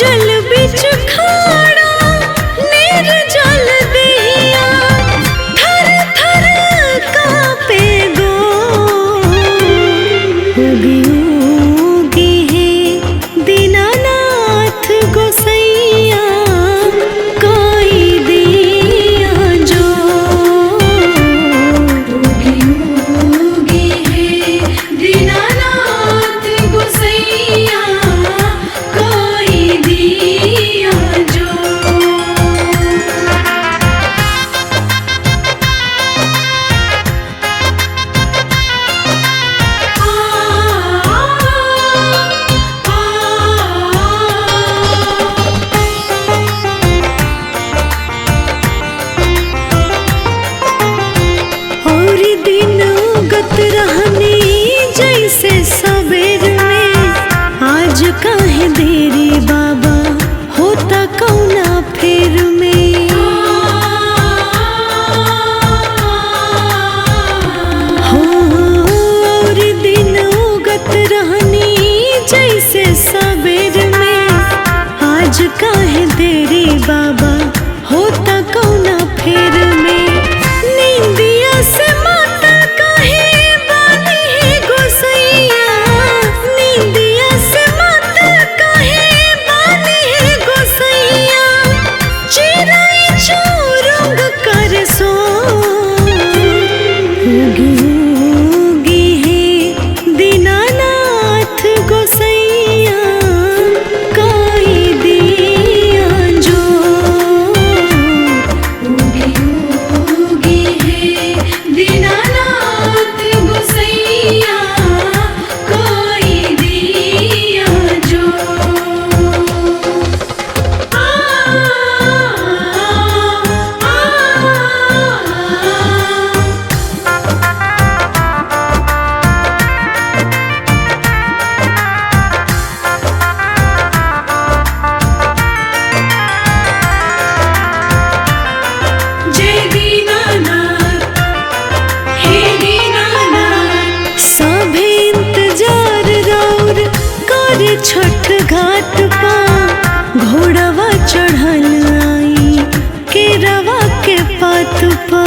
जल बिच खाड़ा नीर जल दिया थर थर कांपे गो उगी उगी है दीनानाथ गोसैया कोई दिया जो उगी उगी है दीनानाथ गोसैया कोई दिया जो। और दिन उगत रहनी जैसे सवेर में आज काहे देरी बाबा होता कौना फेर में। हो और दिन उगत रहनी जैसे सवेर में आज काहे देरी बाबा होता कौना फेर में। नींदिया से माता काहे बानी है गोसैया नींदिया से माता काहे बानी है गोसैया चिराई चौरंग कर सो उगी उगी है दीनानाथ गोसैया कोई दिया जो उगी उगी है दीनानाथ गोसैया कोई दिया जो। जय दीनानाथ हे दीनानाथ सभे इंतजार रौर करे छठ घाट पा घोड़वा चढ़ल आई केरवा के पात पा।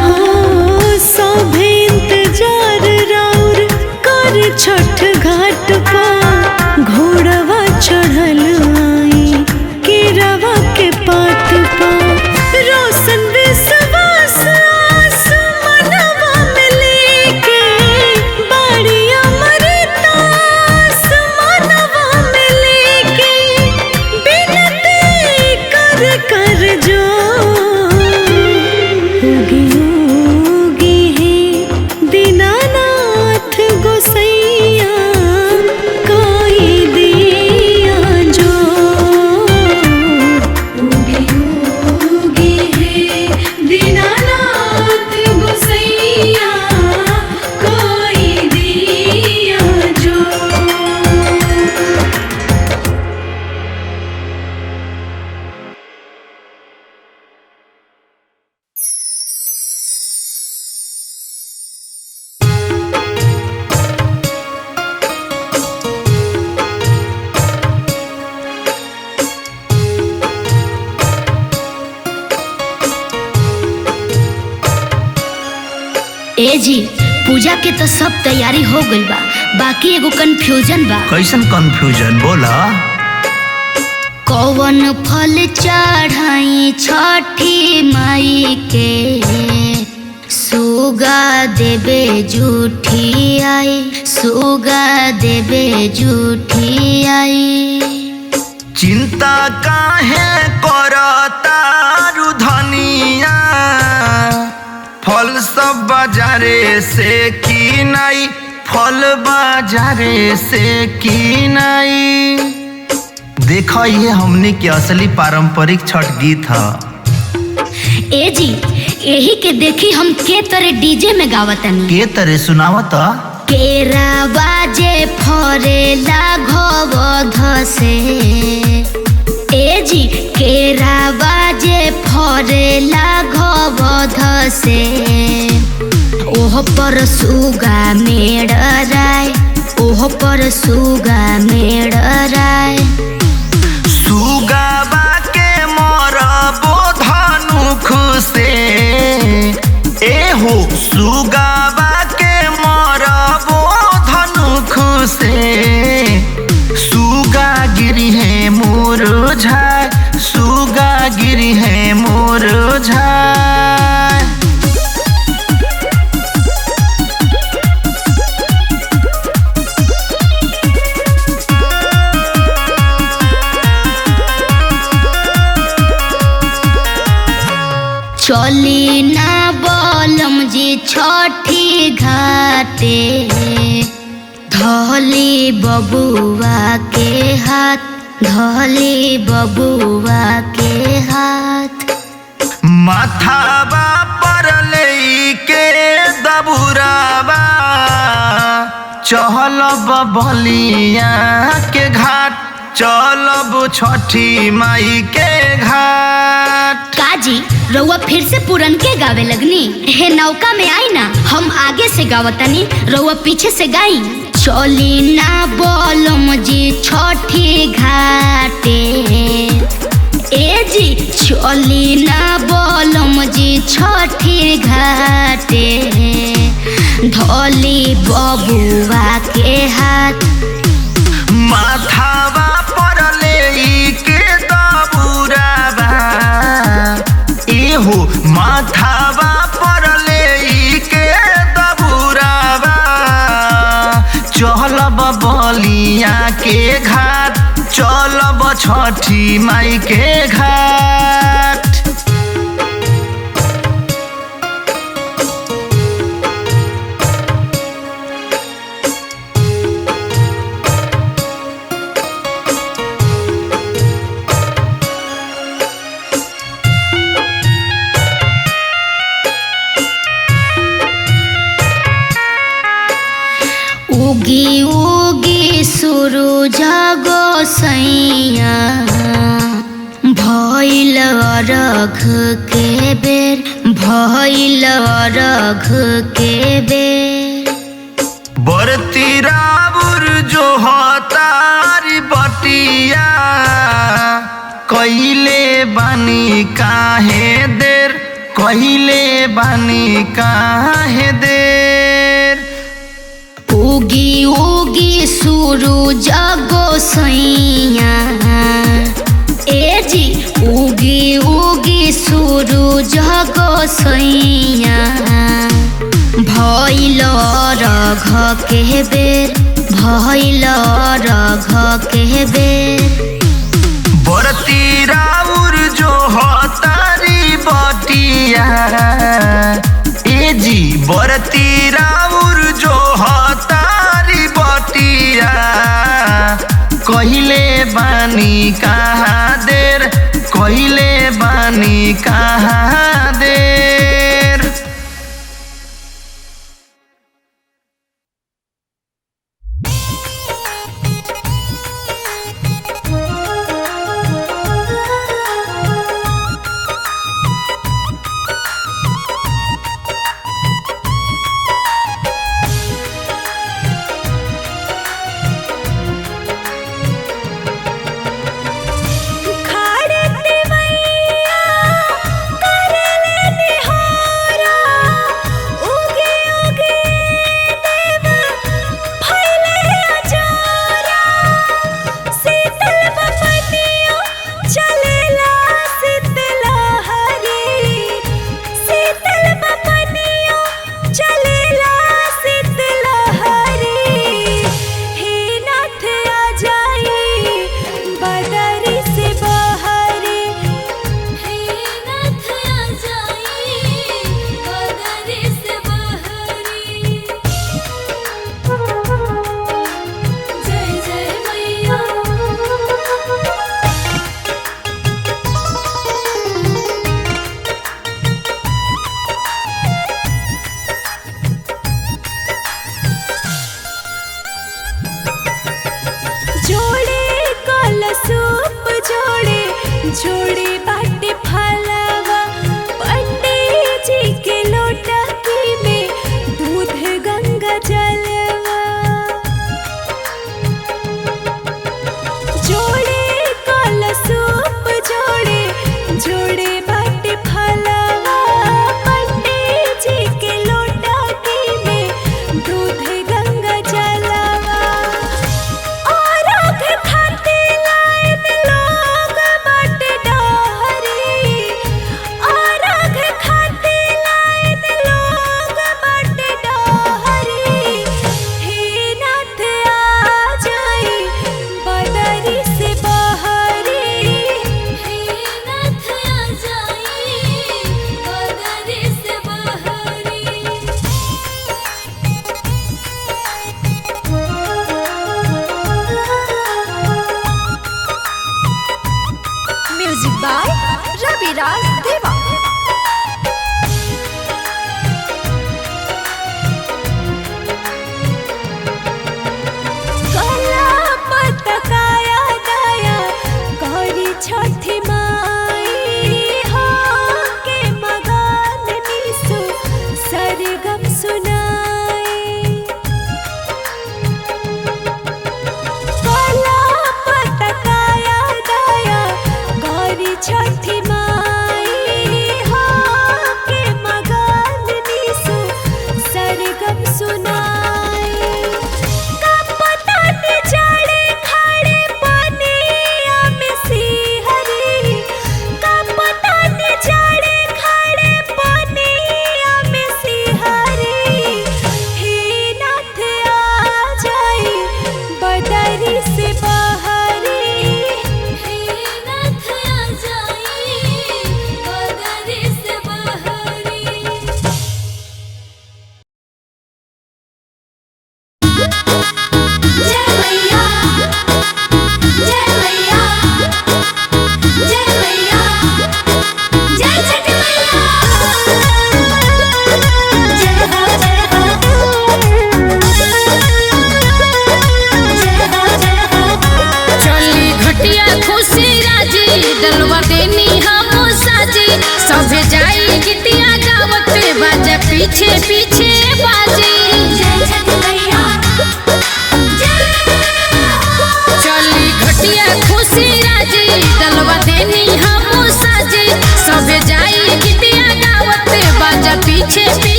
हो सभे इंतजार रौर करे छठ घाट पा घोड़वा चढ़ल आई केरवा के पात पा। रोशन विश्वास आस मनवा में लेके बड़ी अमृतास मनवा में लेके बिनती कर कर जो उगी उगी है दीनानाथ गोसैया कोई दिया जो उगी उगी है दीनानाथ गोसैया कोई दिया जो। ए जी पूजा के तो सब तैयारी हो गइल बा बाकी एगो कंफ्यूजन बा। कैसन कंफ्यूजन बोला। कौन फल चढ़ाई छठी माई के सुगा देबे जूठी आई सुगा देबे जूठी आई। चिंता काहे करता रुधनिया फल सब बाजारे से की नाई फल बाजारे से की नाई। देखो ये हमने के असली पारंपरिक छठ गीत है। ए जी यही के देखी हम के तरह डीजे में गावतनी के तरह सुनावत केरा बाजे फरेला घोबध से। ए जी केरा बाजे फरेला घोबध से ओह पर सुगा मेड़ राय, ओह पर सुगा मेड़ राय। सुगाबा के मरबो धनुख से, एहो सुगाबा के मरबो धनुख से। सुगा गिरी है मुरझाए, सुगा गिरी है मुरझाए। चली ना बलम जी छठी घाटे, धली बबुआ के हाथ, धली बबुआ के हाथ। माथाबा पर लेके दबुराबा, चहलब बलिया के घाट, चलब छठी माई के घाट। काजी रउआ फिर से पुरन के गावे लगनी, हे नौका में आई ना, हम आगे से गावतनी, रउआ पीछे से गाई। चली ना बोलम जी छठी घाटे, ए जी चली ना बोलम जी छठी घाटे, धली बबुआ के हाथ। माथाबा पर लेके दबुराबा, एहो माथाबा पर लेके दबुराबा, चलब बलिया के घाट, चलब छठी माई के घाट। उगी उगी सूरज गोसैया, भइल अरघ के बेर, भइल अरघ के बेर। बरती राउर जो हतारी बटिया, कहिले बानी काहे देर, कहिले बानी काहे देर। उगी उगी सूरज गोसैया, ए जी उगी उगी सूरज गोसैया, भइल अरघ के बेर, भइल अरघ के बेर। बरती राउर जो हतारी बटिया, ए जी बरती राउर जो हतारी बटिया, कहिले बानी कहाँ देर, कहिले बानी कहाँ देर। जोड़ी बाटे फलवा पंडित जी के लोटकी में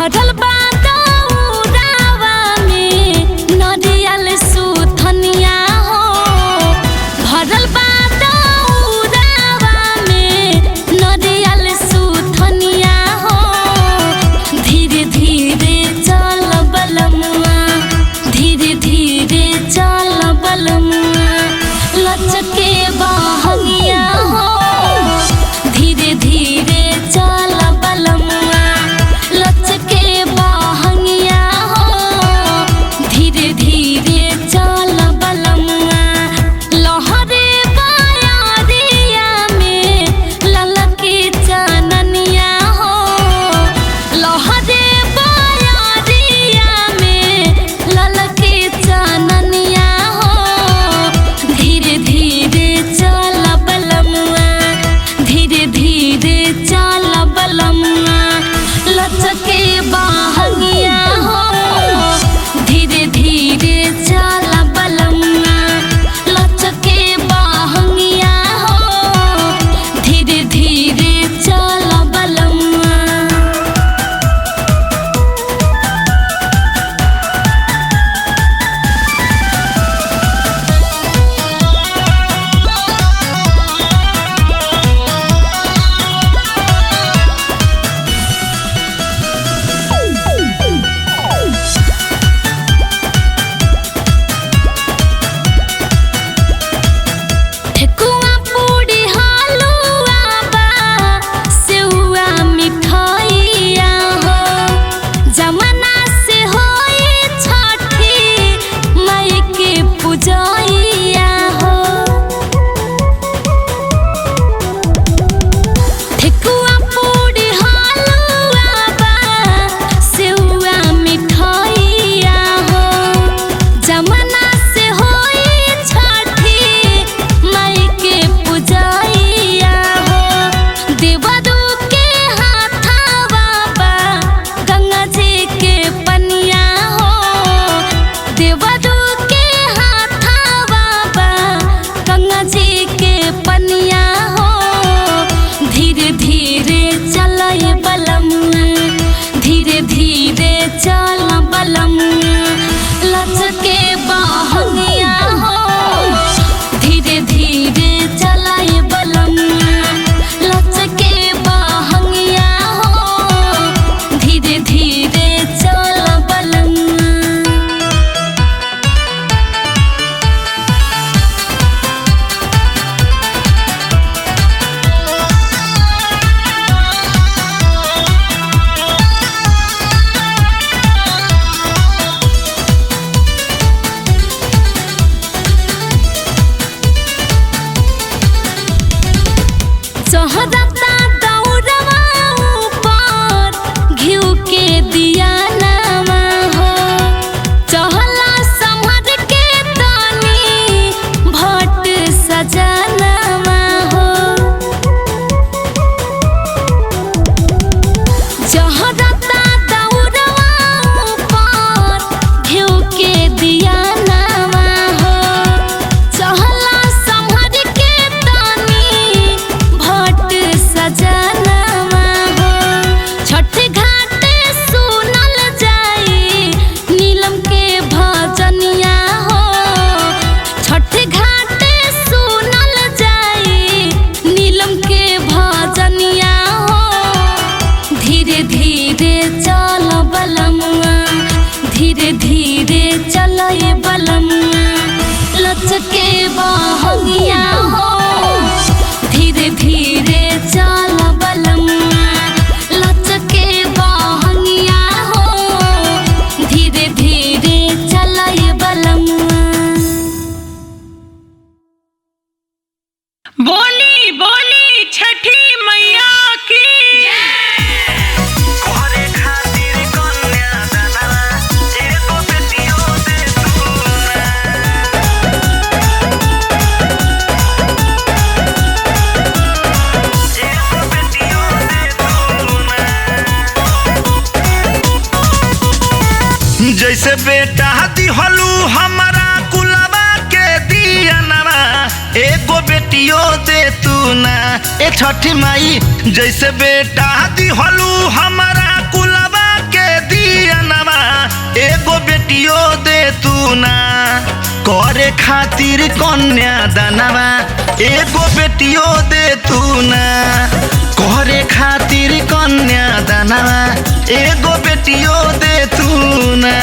भरल बा दौरावा में नरियल सुथनिया हो भरल बा दौरावा में नरियल सुथनिया हो धीरे धीरे चल बलमुआ धीरे धीरे चल बलमुआ लचके बहंगिया हो धीरे धीरे चल बलमुआ लचके बहंगिया हो धीरे धीरे चल बलमुआ लहरे बायारिया में ललकी चननिया हो लहरे बायारिया में ललकी चननिया हो धीरे धीरे चल बलमुआ धीरे धीरे चल बलमुआ लचके बहंगिया हो धीरे धीरे चल बलमुआ लचके बहंगिया हो धीरे धीरे चल बलमुआ ठेकुआ पूड़ी हलुआ बा सेउआ मिठाइया हो जमाना से होई छठी माई के पूजैया हो ठेकुआ पूड़ी हलुआ बा सेउआ मिठाइया हो जमाना से होई छठी माई के पूजैया हो देवदू के हाथावा बा गंगा जी के पनिया हो देवदू के हाथावा बा गंगा जी के पनिया हो धीरे धीरे चलय बलमुआ धीरे धीरे चल बलमुआ लचके बहंगिया हो धीरे धीरे चलय बलमुआ लचके बहंगिया हो धीरे धीरे चल बलमुआ चहरता दौड़वा ऊपर घिउ के दिया नामा हो चहला समर के तनी भट सजनामा हो चहरता दौड़वा ऊपर घिउ के दिया नामा हो चहला समर के तनी भट सजनामा हो छठ घाट सुनल जाई नीलम के भजनिया हो छठ घाट सुनल जाई नीलम के भजनिया हो धीरे धीरे चल बलमुआ धीरे धीरे चलय बलमुआ लचके बहंगिया हो धीरे धीरे चल बलमुआ लचके बहंगिया हो धीरे धीरे चलय बलमुआ बोली बोली छठी मैया की तोहरे खातिर कन्या दानवा एगो बेटियो दे तू एगो बेटियो दे तू जैसे बेटा दिहलू हमारा कुलवा के दियनवा एगो बेटियो दे तू ना ए छठी माई जैसे बेटा दिहलू हमारा कुलवा के दनवा एगो बेटियो दे तू ना करे खातिर कन्या दनवा एगो बेटियो दे तू ना करे खातिर कन्या दनवा एगो बेटियो दे तू ना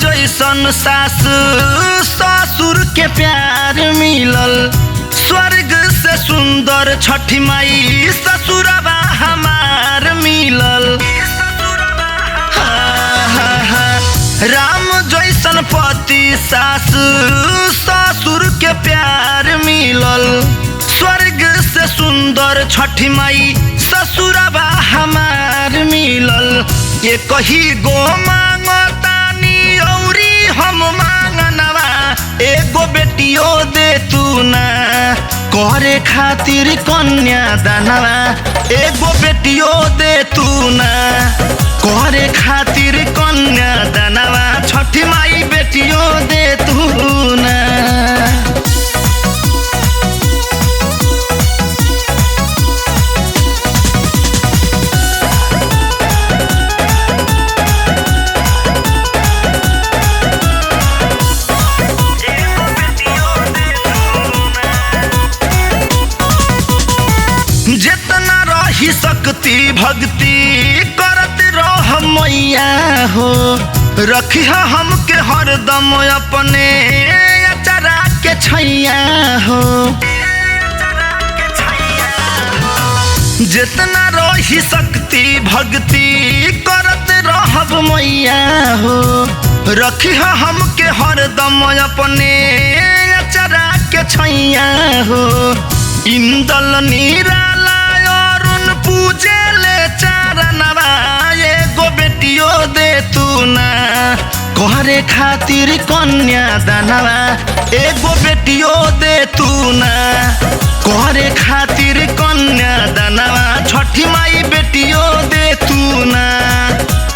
जैसन सास ससुर के प्यार मिलल स्वर्ग से सुंदर छठी माई ससुरबा हमार मिलल राम जैसन पति सास ससुर के प्यार मिलल स्वर्ग से सुंदर छठी माई ससुरबा हमार मिलल ये कही गो मांगता हम मांगनवा एगो बेटियो दे तू ना करे खातिर कन्या दानवा एगो बेटियो दे तू ना करे खातिर कन्या दानवा छठी माई बेटियो दे तू ना जितना रही शक्ति भक्ति करत रह मैया हो रखी हमके हरदम अपने अचरा के छैया हो जितना रही शक्ति भक्ति करत रहब मैया हो रखी हमके हरदम अपने अचरा के छैया हो इंदल निराला अरुण पूजे ले चारणवा एगो बेटियो दे तू ना करे खातिर कन्या दानवा एगो बेटियो दे तू ना करे खातिर कन्या दानवा छठी माई बेटियो दे तू ना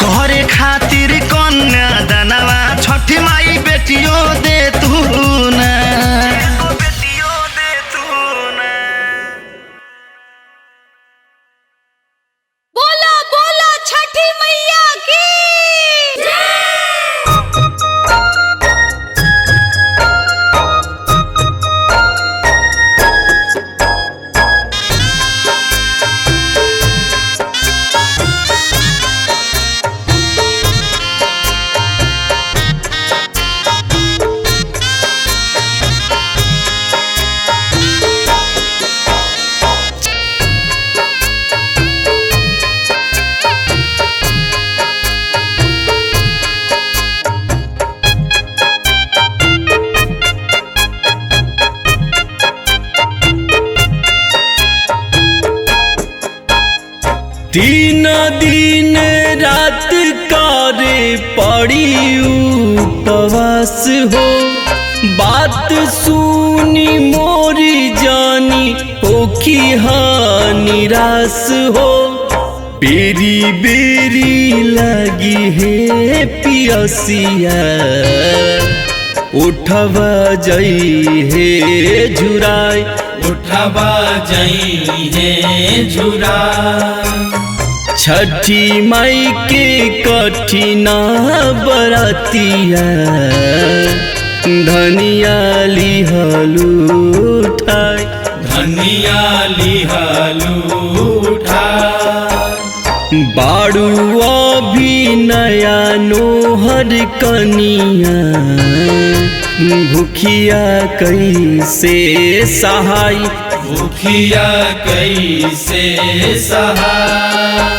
करे खातिर कन्या दानवा छठी माई बेटियो दे तू ना तीन दिन रात करे पड़ी उपवास हो बात सुनी मोरी जानी होखी निराश हो बेरी बेरी लगी है पियसिया उठवा जई है झुराई उठवा जई है झुराई छठी माई के कठिना बरतिया धनिया लिहलू उठाई धनिया लिहलू उठाई बाड़ू अभी नया नोहर कनिया भूखिया कैसे सहाय भूखिया कैसे सहाय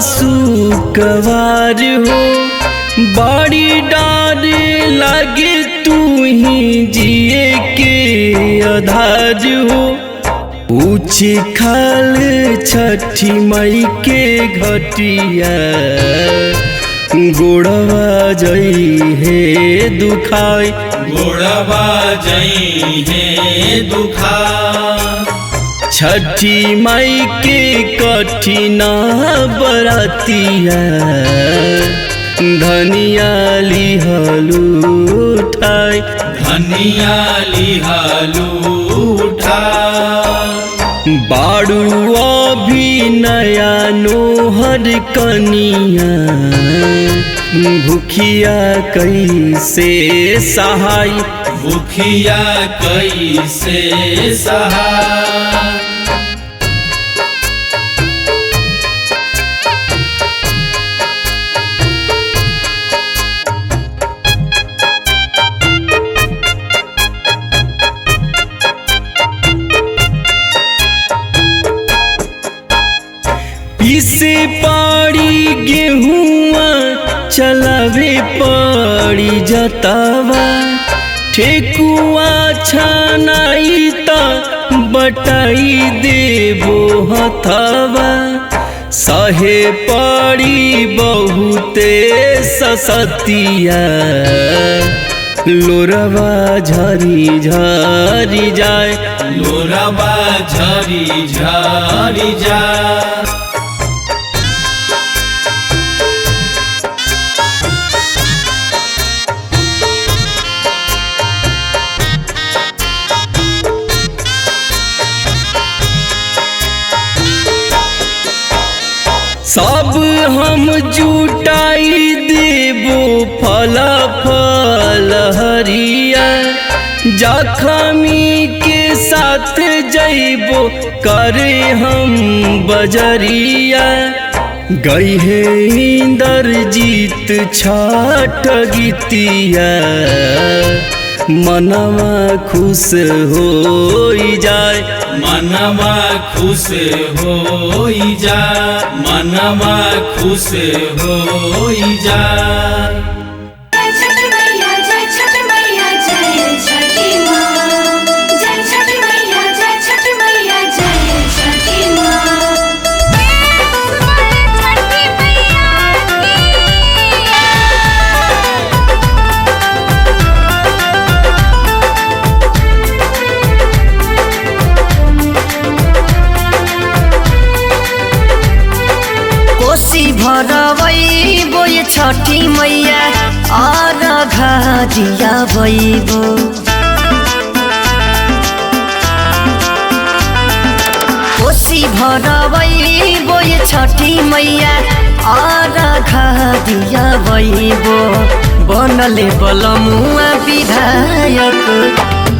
सुकवार हो, बड़ी डार लागे तू ही जिए के आधार हो। ऊंची खाल छठी मई के घटिया, गोड़वा जई है दुखाई, गोड़वा जई है दुखा। छठी माई के कठिना बरातिया, धनिया लिहलू उठाई, धनिया लिहालू उठा। बाड़ू अभी नया नोहर कनिया, भूखिया कैसे सहाय, भूखिया कैसे सहाय। पीसे पड़ी गेहुआ, चलावे पड़ी जतावा, ठेकुआ छानाई त बटाई देबो हथवा। सहे पड़ी बहुते ससतिया, लोरवा झरी झरी जाए, लोरवा झरी झरी जाए। सब हम जुटाई देबो फल फल हरिया, जखमी के साथ जइबो करे हम बजरिया। गई है इंद्रजीत छठ गीतिया, मनवा खुश हो जाए, मनवा खुश हो जाए, मनवा खुश हो जाए। जय छठ मैया जय छठ मैया जय छठी माँ, जय छठ मैया जय छठ मैया जय छठी माँ। छठी मैया कोसी भरवैबो ये छठी मैया, अर्घा दिया बैबो। कोसी भरवैबो ये छठी मैया, अर्घा दिया बैबो। बनले बलमुआ विधायक,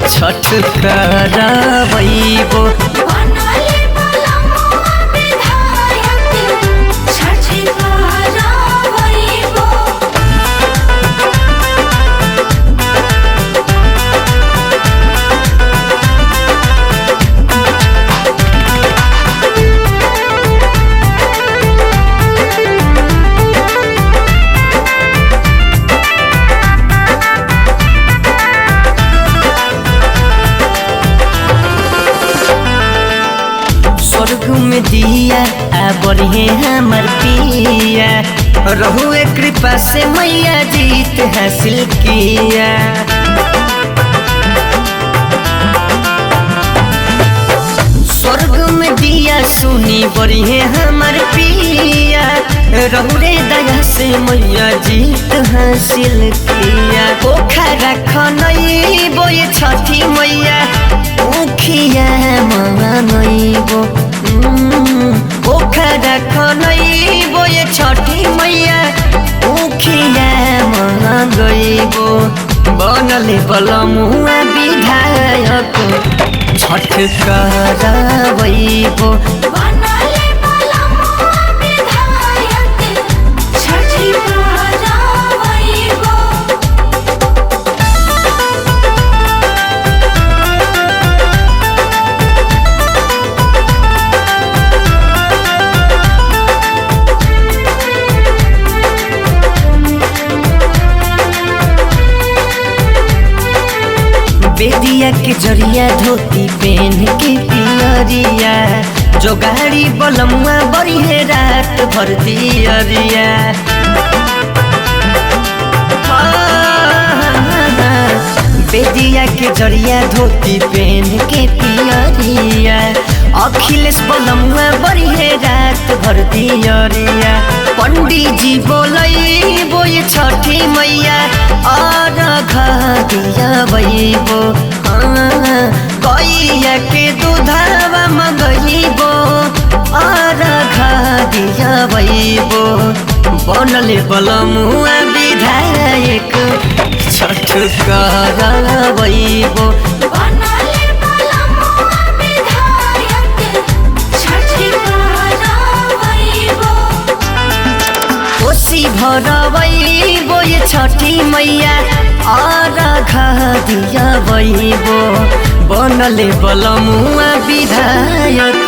छठ करवैबो। बनले बलमुआ विधायक, छठ करवैबो। स्वर्ग में दिया आ बढ़े हमर पिया, रहुए कृपा से मैया जीत हासिल किया। स्वर्ग में दिया सुनी बढ़े हमर पिया, रहुरे दया से मैया जीत हासिल किया। पोखरा खनैबो ये छठी मैया, उखिया मनैबो। पोखरा खनैबो ये छठी मैया, उखिया मनैबो। बनले बलमुआ विधायक, छठ करवैबो। बनले बलमुआ विधायक, छठ करवैबो। बेदिया के जरिया धोती पहन के पियरिया जो गाड़ी बलमुआ बड़ी है रात भर दियरिया बेदिया के जरिया धोती पहन के पियरिया अखिलेश बलमुआ बड़ी है रात भर दियरिया पंडित जी बोलई बो ये छठी मैया और दिया बो गैया के दूधावा मंगईबो और दिया बो बनले बलमुआ विधायक छठ करबो बनले बलमुआ विधायक छठ करबो कोसी भरबो ये छठी मैया और दिया बो बनले बलमुआ विधायक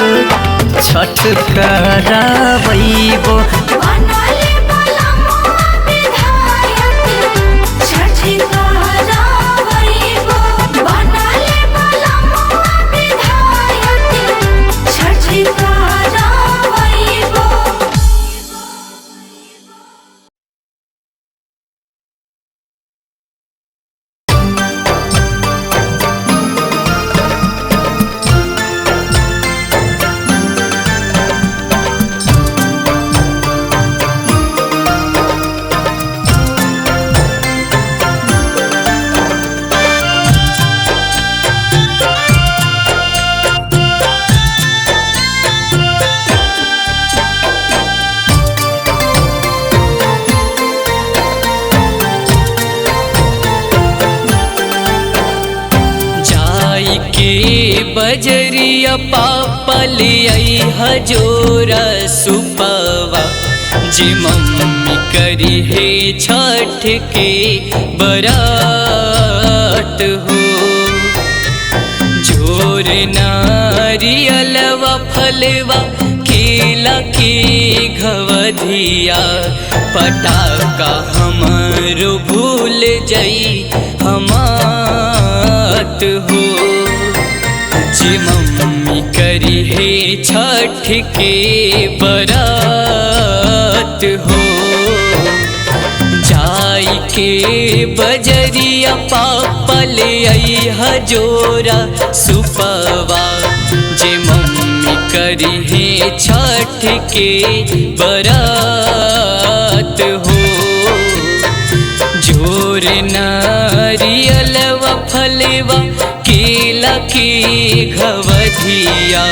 छठ करबो बनले बलमुआ विधायक छठ करबो बनले बलमुआ विधायक छठ करबो बजरिया पापल हजोरा सुपवा जे मम्मी करी है छठ के बरात हो जोर नारियलवा फलवा केला के घवधिया पटाका हमरो भूल जाई हमात हो जे मम्मी करी है छठ के बरात हो जाई के बजरिया पापल हजोरा सुपवा जे मम्मी करी है छठ के बरात हो जोर नारियलवा फलवा केला के घवधिया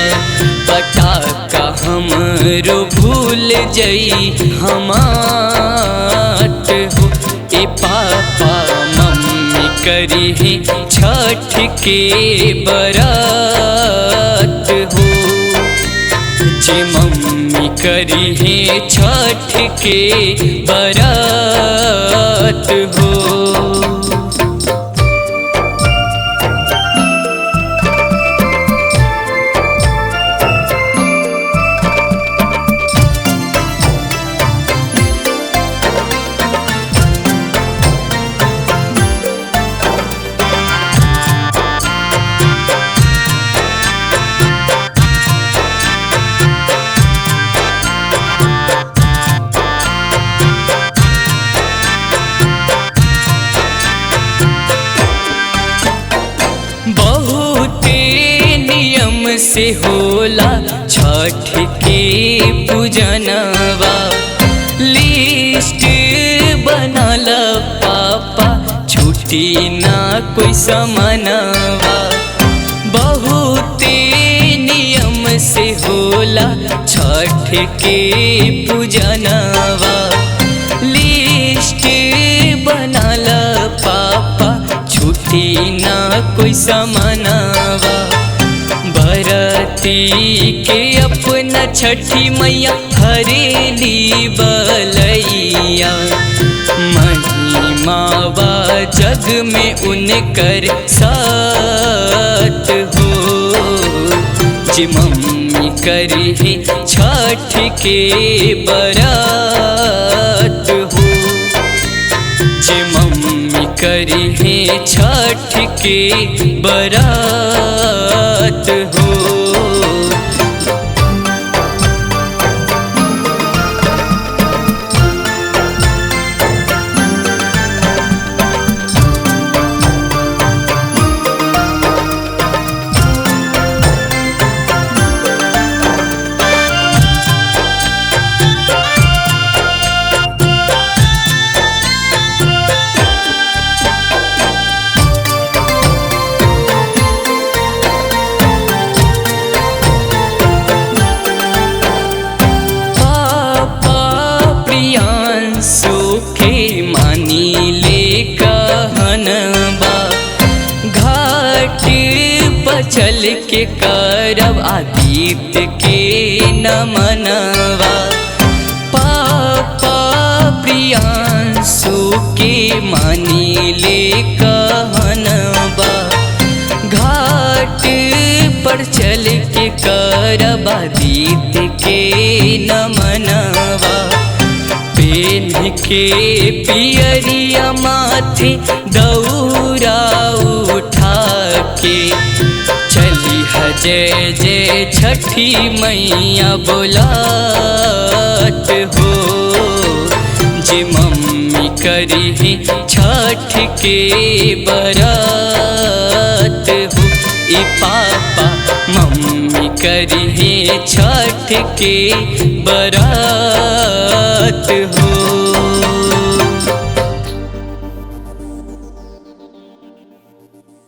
पटाका हमरो भूल जाई हमात हो ए पापा मम्मी करी है छठ के बरात हो जे मम्मी करी है छठ के बरात हो। से होला छठ के पूजनवा लिस्ट बनल पापा छुट्टी ना कोई समनवा बहुते नियम से होला छठ के पूजनवा लिस्ट बनल पापा छुट्टी ना कोई समनवा बरती के अपना छठी मैया हरेली बलैया महिमावा जग में उनकर साथ हो जे मम्मी करी है छठ के बरात हो जे मम्मी करी है छठ के बरात हो। चल के करब आदित्य के नमनवा। पापा प्रियांशु के मानी ले कहनवा। घाट पर चल के करब आदित्य के नमनवा। पेन के पियरिया माथे दौरा उठा के चली जय जय छठी मैया बोलात हो। जे मम्मी करी है छठ के बरात हो। ई पापा मम्मी करी है छठ के बरात हो।